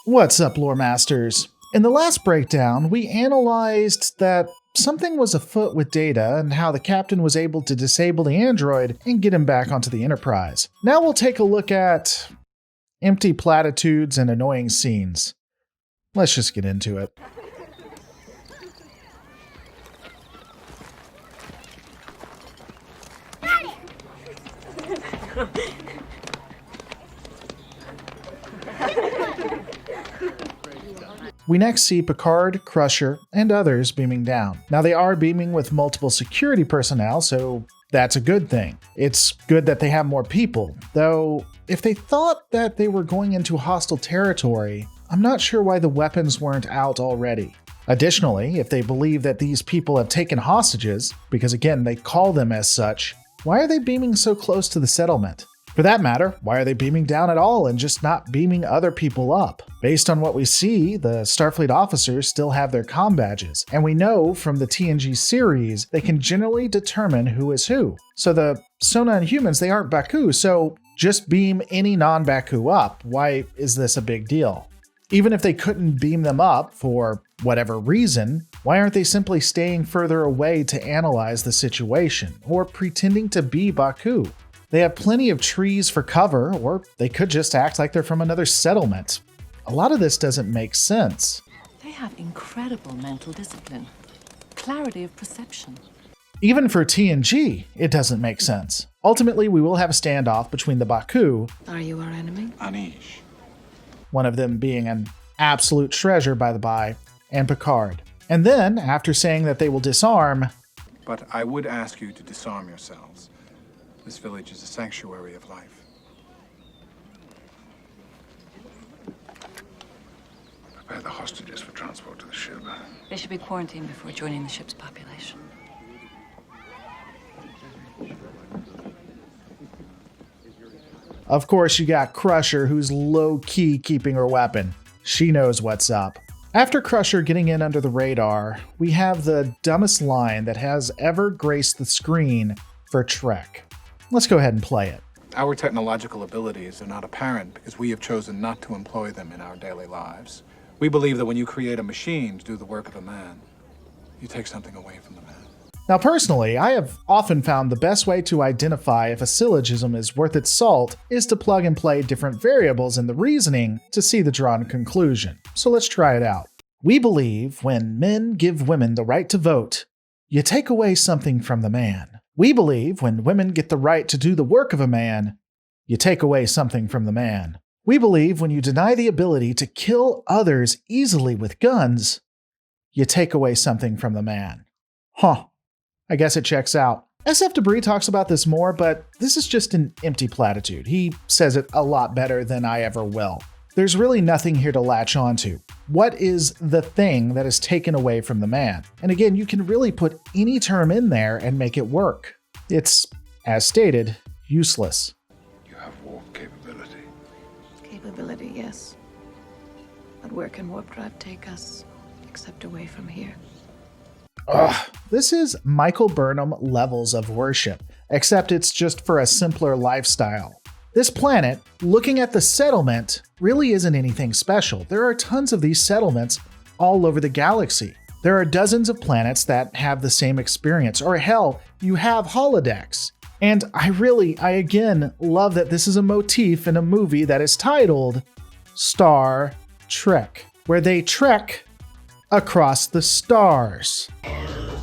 What's up, Lore Masters? In the last breakdown, we analyzed that something was afoot with Data and how the captain was able to disable the android and get him back onto the Enterprise. Now we'll take a look at empty platitudes and annoying scenes. Let's just get into it. We next see Picard, Crusher, and others beaming down. Now they are beaming with multiple security personnel, so that's a good thing. It's good that they have more people, though if they thought that they were going into hostile territory, I'm not sure why the weapons weren't out already. Additionally, if they believe that these people have taken hostages, because again they call them as such, why are they beaming so close to the settlement? For that matter, why are they beaming down at all and just not beaming other people up? Based on what we see, the Starfleet officers still have their comm badges, and we know from the TNG series they can generally determine who is who. So the Sona and humans, they aren't Baku, so just beam any non-Baku up. Why is this a big deal? Even if they couldn't beam them up for whatever reason, why aren't they simply staying further away to analyze the situation, or pretending to be Baku? They have plenty of trees for cover, or they could just act like they're from another settlement. A lot of this doesn't make sense. They have incredible mental discipline, clarity of perception. Even for TNG, it doesn't make sense. Ultimately, we will have a standoff between the Baku. Are you our enemy? Anish. One of them being an absolute treasure, by the by, and Picard. And then, after saying that they will disarm... But I would ask you to disarm yourselves. This village is a sanctuary of life. Prepare the hostages for transport to the ship. They should be quarantined before joining the ship's population. Of course, you got Crusher, who's low-key keeping her weapon. She knows what's up. After Crusher getting in under the radar, we have the dumbest line that has ever graced the screen for Trek. Let's go ahead and play it. Our technological abilities are not apparent because we have chosen not to employ them in our daily lives. We believe that when you create a machine to do the work of a man, you take something away from the man. Now personally, I have often found the best way to identify if a syllogism is worth its salt is to plug and play different variables in the reasoning to see the drawn conclusion. So let's try it out. We believe when men give women the right to vote, you take away something from the man. We believe when women get the right to do the work of a man, you take away something from the man. We believe when you deny the ability to kill others easily with guns, you take away something from the man. Huh. I guess it checks out. SF Debris talks about this more, but this is just an empty platitude. He says it a lot better than I ever will. There's really nothing here to latch onto. What is the thing that is taken away from the man? And again, you can really put any term in there and make it work. It's, as stated, useless. You have warp capability. Capability, yes. But where can warp drive take us, except away from here? Ugh, this is Michael Burnham levels of worship, except it's just for a simpler lifestyle. This planet, looking at the settlement, really isn't anything special. There are tons of these settlements all over the galaxy. There are dozens of planets that have the same experience, or hell, you have holodecks. And I again love that this is a motif in a movie that is titled Star Trek, where they trek across the stars.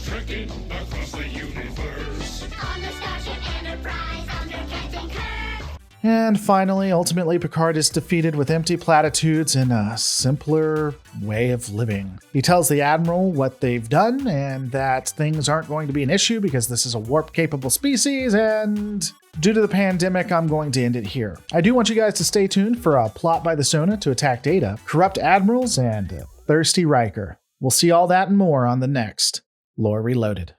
Trekking across the universe. On the Starship Enterprise, under Captain Kirk. And finally, ultimately, Picard is defeated with empty platitudes and a simpler way of living. He tells the Admiral what they've done and that things aren't going to be an issue because this is a warp-capable species, and due to the pandemic, I'm going to end it here. I do want you guys to stay tuned for a plot by the Sona to attack Data, corrupt admirals, and thirsty Riker. We'll see all that and more on the next Lore Reloaded.